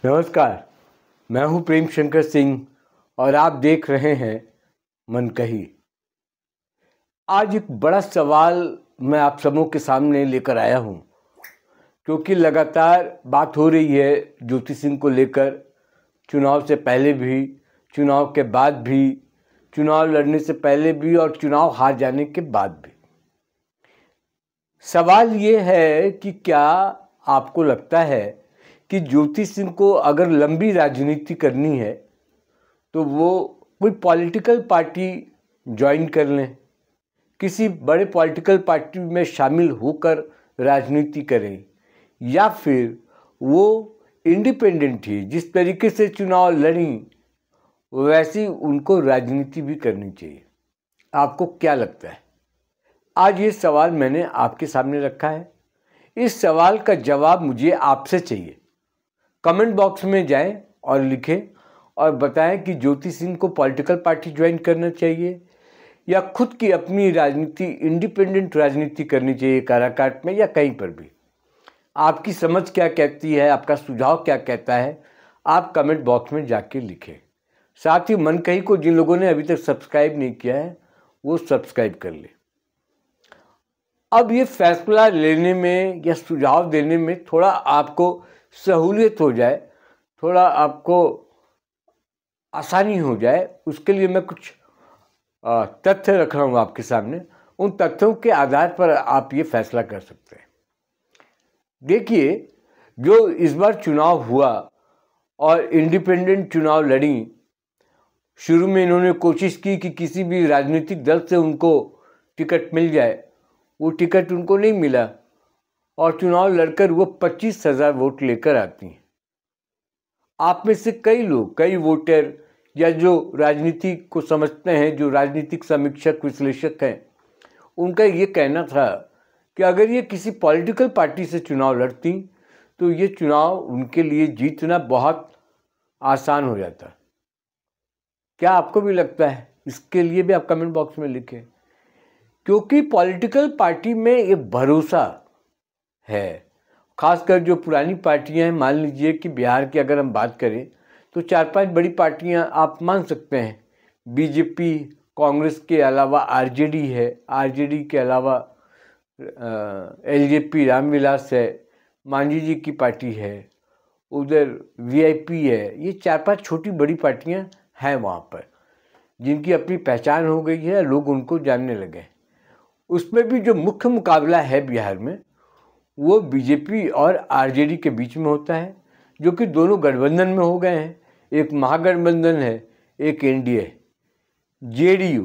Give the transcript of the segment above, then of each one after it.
नमस्कार, मैं हूं प्रेम शंकर सिंह और आप देख रहे हैं मन कही। आज एक बड़ा सवाल मैं आप सबों के सामने लेकर आया हूं, क्योंकि लगातार बात हो रही है ज्योति सिंह को लेकर। चुनाव से पहले भी, चुनाव के बाद भी, चुनाव लड़ने से पहले भी और चुनाव हार जाने के बाद भी। सवाल ये है कि क्या आपको लगता है कि ज्योति सिंह को अगर लंबी राजनीति करनी है तो वो कोई पॉलिटिकल पार्टी ज्वाइन कर लें, किसी बड़े पॉलिटिकल पार्टी में शामिल होकर राजनीति करें, या फिर वो इंडिपेंडेंट ही जिस तरीके से चुनाव लड़ी वैसी उनको राजनीति भी करनी चाहिए? आपको क्या लगता है? आज ये सवाल मैंने आपके सामने रखा है। इस सवाल का जवाब मुझे आपसे चाहिए। कमेंट बॉक्स में जाएं और लिखें और बताएं कि ज्योति सिंह को पॉलिटिकल पार्टी ज्वाइन करना चाहिए या खुद की अपनी राजनीति, इंडिपेंडेंट राजनीति करनी चाहिए काराकाट में या कहीं पर भी। आपकी समझ क्या कहती है, आपका सुझाव क्या कहता है, आप कमेंट बॉक्स में जाके लिखें। साथ ही मन कही को जिन लोगों ने अभी तक सब्सक्राइब नहीं किया है वो सब्सक्राइब कर ले। अब ये फैसला लेने में या सुझाव देने में थोड़ा आपको सहूलियत हो जाए, थोड़ा आपको आसानी हो जाए, उसके लिए मैं कुछ तथ्य रख रहा हूँ आपके सामने। उन तथ्यों के आधार पर आप ये फैसला कर सकते हैं। देखिए, जो इस बार चुनाव हुआ और इंडिपेंडेंट चुनाव लड़ी, शुरू में इन्होंने कोशिश की कि किसी भी राजनीतिक दल से उनको टिकट मिल जाए। वो टिकट उनको नहीं मिला और चुनाव लड़कर वो 25,000 वोट लेकर आती हैं। आप में से कई लोग, कई वोटर या जो राजनीति को समझते हैं, जो राजनीतिक समीक्षक विश्लेषक हैं, उनका ये कहना था कि अगर ये किसी पॉलिटिकल पार्टी से चुनाव लड़ती तो ये चुनाव उनके लिए जीतना बहुत आसान हो जाता। क्या आपको भी लगता है? इसके लिए भी आप कमेंट बॉक्स में लिखें, क्योंकि पॉलिटिकल पार्टी में ये भरोसा है। खासकर जो पुरानी पार्टियां हैं, मान लीजिए कि बिहार की अगर हम बात करें तो 4-5 बड़ी पार्टियां आप मान सकते हैं। बीजेपी, कांग्रेस के अलावा आरजेडी है, आरजेडी के अलावा एलजेपी रामविलास है, मांझी जी की पार्टी है, उधर वीआईपी है। ये 4-5 छोटी बड़ी पार्टियां हैं वहाँ पर, जिनकी अपनी पहचान हो गई है, लोग उनको जानने लगे। उसमें भी जो मुख्य मुकाबला है बिहार में वो बीजेपी और आरजेडी के बीच में होता है, जो कि दोनों गठबंधन में हो गए हैं। एक महागठबंधन है, एक एनडीए, जेडीयू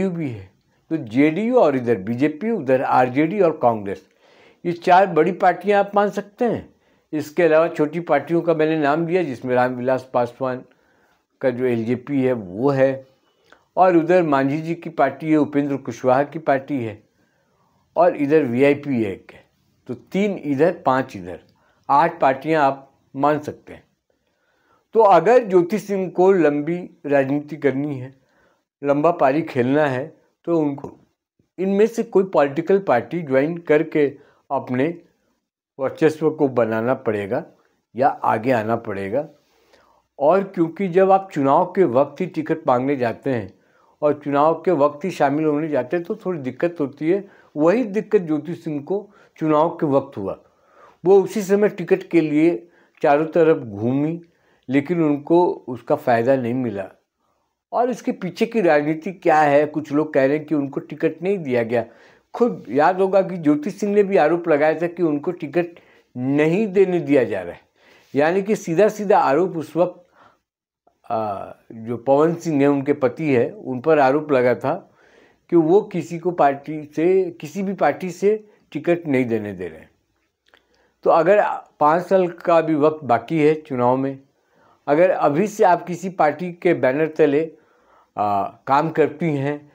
भी है। तो जेडीयू और इधर बीजेपी, उधर आरजेडी और कांग्रेस, ये 4 बड़ी पार्टियां आप मान सकते हैं। इसके अलावा छोटी पार्टियों का मैंने नाम दिया, जिसमें रामविलास पासवान का जो एलजेपी है वो है, और उधर मांझी जी की पार्टी है, उपेंद्र कुशवाहा की पार्टी है, और इधर वीआईपी है एक है। तो 3 इधर, 5 इधर, 8 पार्टियां आप मान सकते हैं। तो अगर ज्योति सिंह को लंबी राजनीति करनी है, लंबा पारी खेलना है, तो उनको इनमें से कोई पॉलिटिकल पार्टी ज्वाइन करके अपने वर्चस्व को बनाना पड़ेगा या आगे आना पड़ेगा। और क्योंकि जब आप चुनाव के वक्त ही टिकट मांगने जाते हैं और चुनाव के वक्त ही शामिल होने जाते हैं तो थोड़ी दिक्कत होती है। वही दिक्कत ज्योति सिंह को चुनाव के वक्त हुआ। वो उसी समय टिकट के लिए चारों तरफ घूमी, लेकिन उनको उसका फ़ायदा नहीं मिला। और इसके पीछे की राजनीति क्या है? कुछ लोग कह रहे हैं कि उनको टिकट नहीं दिया गया। खुद याद होगा कि ज्योति सिंह ने भी आरोप लगाया था कि उनको टिकट नहीं देने दिया जा रहा है। यानी कि सीधा सीधा आरोप उस वक्त जो पवन सिंह है, उनके पति है, उन पर आरोप लगा था कि वो किसी भी पार्टी से टिकट नहीं देने दे रहे हैं। तो अगर 5 साल का भी वक्त बाकी है चुनाव में, अगर अभी से आप किसी पार्टी के बैनर तले काम करती हैं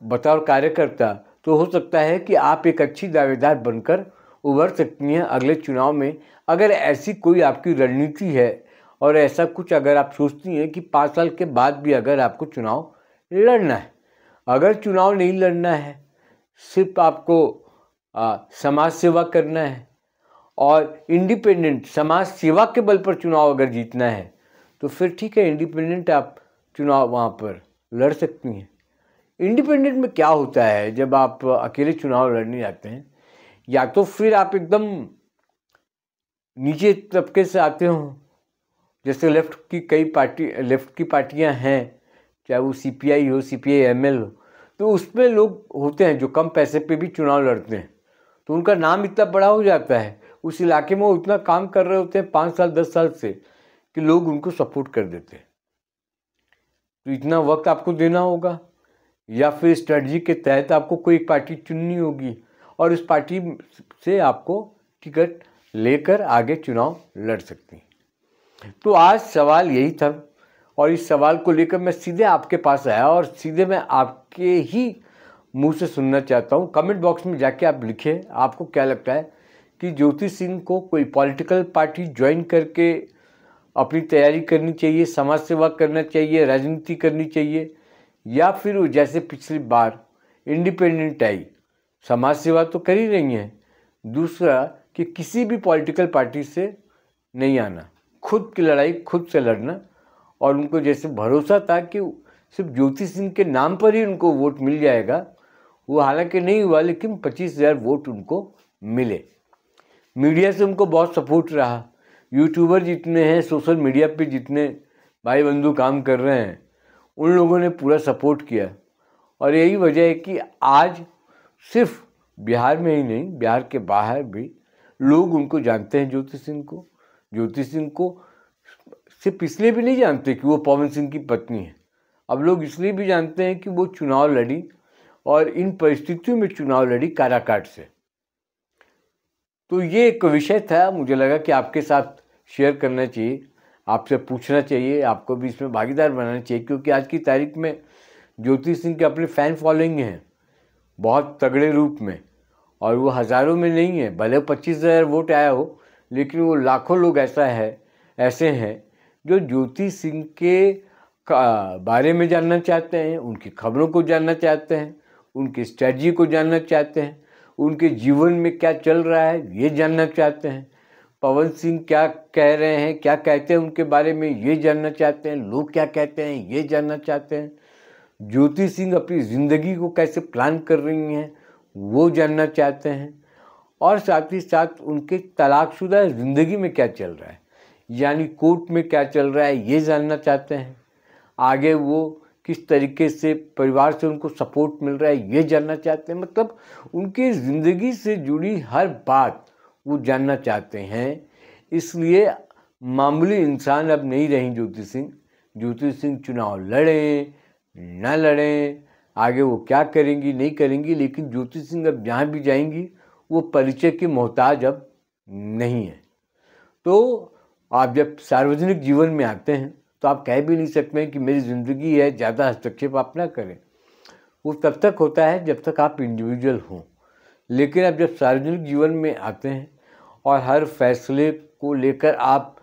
बतौर कार्यकर्ता, तो हो सकता है कि आप एक अच्छी दावेदार बनकर उभर सकती हैं अगले चुनाव में। अगर ऐसी कोई आपकी रणनीति है और ऐसा कुछ अगर आप सोचती हैं कि 5 साल के बाद भी अगर आपको चुनाव लड़ना है, अगर चुनाव नहीं लड़ना है, सिर्फ आपको समाज सेवा करना है और इंडिपेंडेंट समाज सेवा के बल पर चुनाव अगर जीतना है तो फिर ठीक है, इंडिपेंडेंट आप चुनाव वहाँ पर लड़ सकती हैं। इंडिपेंडेंट में क्या होता है, जब आप अकेले चुनाव लड़ने जाते हैं, या तो फिर आप एकदम नीचे तबके से आते हो, जैसे लेफ्ट की पार्टियां हैं, चाहे वो सीपीआई हो, सीपीआई-एमएल हो, तो उसमें लोग होते हैं जो कम पैसे पे भी चुनाव लड़ते हैं, तो उनका नाम इतना बड़ा हो जाता है, उस इलाके में वो इतना काम कर रहे होते हैं 5 साल 10 साल से, कि लोग उनको सपोर्ट कर देते हैं। तो इतना वक्त आपको देना होगा, या फिर स्ट्रेटजी के तहत आपको कोई एक पार्टी चुननी होगी और उस पार्टी से आपको टिकट लेकर आगे चुनाव लड़ सकती हैं। तो आज सवाल यही था, और इस सवाल को लेकर मैं सीधे आपके पास आया और सीधे मैं आपके ही मुंह से सुनना चाहता हूँ। कमेंट बॉक्स में जाके आप लिखें, आपको क्या लगता है कि ज्योति सिंह को कोई पॉलिटिकल पार्टी ज्वाइन करके अपनी तैयारी करनी चाहिए, समाज सेवा करना चाहिए, राजनीति करनी चाहिए, या फिर वो जैसे पिछली बार इंडिपेंडेंट आई, समाज सेवा तो कर ही रही हैं, दूसरा कि किसी भी पॉलिटिकल पार्टी से नहीं आना, खुद की लड़ाई खुद से लड़ना, और उनको जैसे भरोसा था कि सिर्फ ज्योति सिंह के नाम पर ही उनको वोट मिल जाएगा, वो हालांकि नहीं हुआ, लेकिन 25,000 वोट उनको मिले। मीडिया से उनको बहुत सपोर्ट रहा, यूट्यूबर जितने हैं, सोशल मीडिया पे जितने भाई बंधु काम कर रहे हैं, उन लोगों ने पूरा सपोर्ट किया, और यही वजह है कि आज सिर्फ बिहार में ही नहीं, बिहार के बाहर भी लोग उनको जानते हैं, ज्योति सिंह को सिर्फ इसलिए भी नहीं जानते कि वो पवन सिंह की पत्नी है, अब लोग इसलिए भी जानते हैं कि वो चुनाव लड़ी, और इन परिस्थितियों में चुनाव लड़ी काराकाट से। तो ये एक विषय था, मुझे लगा कि आपके साथ शेयर करना चाहिए, आपसे पूछना चाहिए, आपको भी इसमें भागीदार बनाना चाहिए, क्योंकि आज की तारीख में ज्योति सिंह के अपने फ़ैन फॉलोइंग हैं बहुत तगड़े रूप में, और वो हज़ारों में नहीं है, भले 25,000 वोट आया हो, लेकिन वो लाखों लोग ऐसे हैं जो ज्योति सिंह के बारे में जानना चाहते हैं, उनकी खबरों को जानना चाहते हैं, उनकी स्ट्रेटजी को जानना चाहते हैं, उनके जीवन में क्या चल रहा है ये जानना चाहते हैं, पवन सिंह क्या कह रहे हैं, क्या कहते हैं उनके बारे में ये जानना चाहते हैं, लोग क्या कहते हैं ये जानना चाहते हैं, ज्योति सिंह अपनी ज़िंदगी को कैसे प्लान कर रही हैं वो जानना चाहते हैं, और साथ ही साथ उनके तलाकशुदा ज़िंदगी में क्या चल रहा है, यानी कोर्ट में क्या चल रहा है ये जानना चाहते हैं, आगे वो किस तरीके से परिवार से उनको सपोर्ट मिल रहा है ये जानना चाहते हैं। मतलब उनकी ज़िंदगी से जुड़ी हर बात वो जानना चाहते हैं। इसलिए मामूली इंसान अब नहीं रही ज्योति सिंह चुनाव लड़ें न लड़ें, आगे वो क्या करेंगी नहीं करेंगी, लेकिन ज्योति सिंह अब जहाँ भी जाएंगी वो परिचय की मोहताज अब नहीं है। तो आप जब सार्वजनिक जीवन में आते हैं तो आप कह भी नहीं सकते हैं कि मेरी ज़िंदगी है, ज़्यादा हस्तक्षेप आप ना करें। वो तब तक होता है जब तक आप इंडिविजुअल हों, लेकिन अब जब सार्वजनिक जीवन में आते हैं और हर फैसले को लेकर आप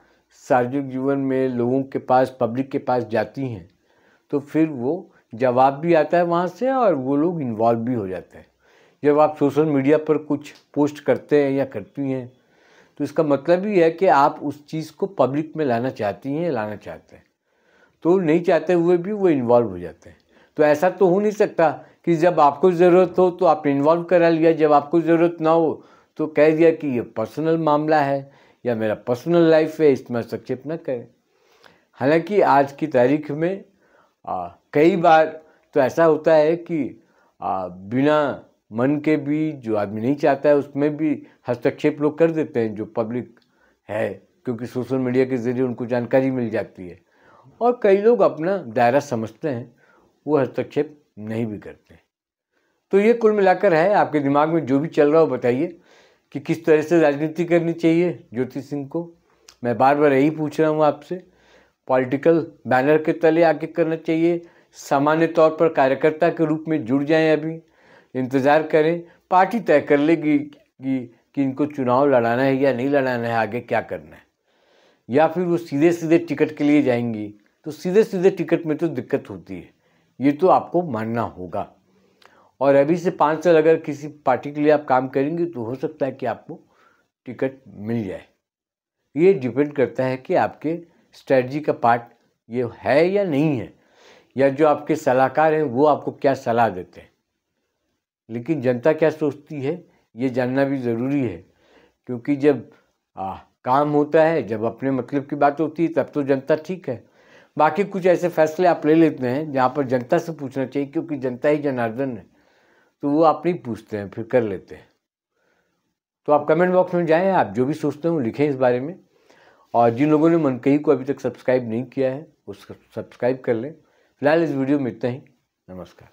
सार्वजनिक जीवन में लोगों के पास, पब्लिक के पास जाती हैं, तो फिर वो जवाब भी आता है वहाँ से और वो लोग इन्वॉल्व भी हो जाते हैं। जब आप सोशल मीडिया पर कुछ पोस्ट करते हैं या करती हैं तो इसका मतलब ही है कि आप उस चीज़ को पब्लिक में लाना चाहती हैं, लाना चाहते हैं, तो नहीं चाहते हुए भी वो इन्वॉल्व हो जाते हैं। तो ऐसा तो हो नहीं सकता कि जब आपको ज़रूरत हो तो आप इन्वॉल्व करा लिया, जब आपको ज़रूरत ना हो तो कह दिया कि ये पर्सनल मामला है या मेरा पर्सनल लाइफ है, इसमें हस्तक्षेप न करें। हालांकि आज की तारीख में कई बार तो ऐसा होता है कि बिना मन के भी जो आदमी नहीं चाहता है उसमें भी हस्तक्षेप लोग कर देते हैं, जो पब्लिक है, क्योंकि सोशल मीडिया के ज़रिए उनको जानकारी मिल जाती है, और कई लोग अपना दायरा समझते हैं, वो हस्तक्षेप नहीं भी करते। तो ये कुल मिलाकर है, आपके दिमाग में जो भी चल रहा हो बताइए कि किस तरह से राजनीति करनी चाहिए ज्योति सिंह को। मैं बार बार यही पूछ रहा हूँ आपसे, पॉलिटिकल बैनर के तले आके करना चाहिए, सामान्य तौर पर कार्यकर्ता के रूप में जुड़ जाएं, अभी इंतज़ार करें, पार्टी तय कर लेगी कि इनको चुनाव लड़ाना है या नहीं लड़ाना है, आगे क्या करना है, या फिर वो सीधे सीधे टिकट के लिए जाएंगी। तो सीधे सीधे टिकट में तो दिक्कत होती है, ये तो आपको मानना होगा। और अभी से 5 साल अगर किसी पार्टी के लिए आप काम करेंगे तो हो सकता है कि आपको टिकट मिल जाए। ये डिपेंड करता है कि आपके स्ट्रेटजी का पार्ट ये है या नहीं है, या जो आपके सलाहकार हैं वो आपको क्या सलाह देते हैं। लेकिन जनता क्या सोचती है ये जानना भी ज़रूरी है, क्योंकि जब काम होता है, जब अपने मतलब की बात होती है, तब तो जनता ठीक है। बाकी कुछ ऐसे फैसले आप ले लेते हैं जहाँ पर जनता से पूछना चाहिए, क्योंकि जनता ही जनार्दन है, तो वो आप नहीं पूछते हैं, फिर कर लेते हैं। तो आप कमेंट बॉक्स में जाएं, आप जो भी सोचते हैं वो लिखें इस बारे में। और जिन लोगों ने मनकही को अभी तक सब्सक्राइब नहीं किया है वो सब्सक्राइब कर लें। फिलहाल इस वीडियो में इतना ही। नमस्कार।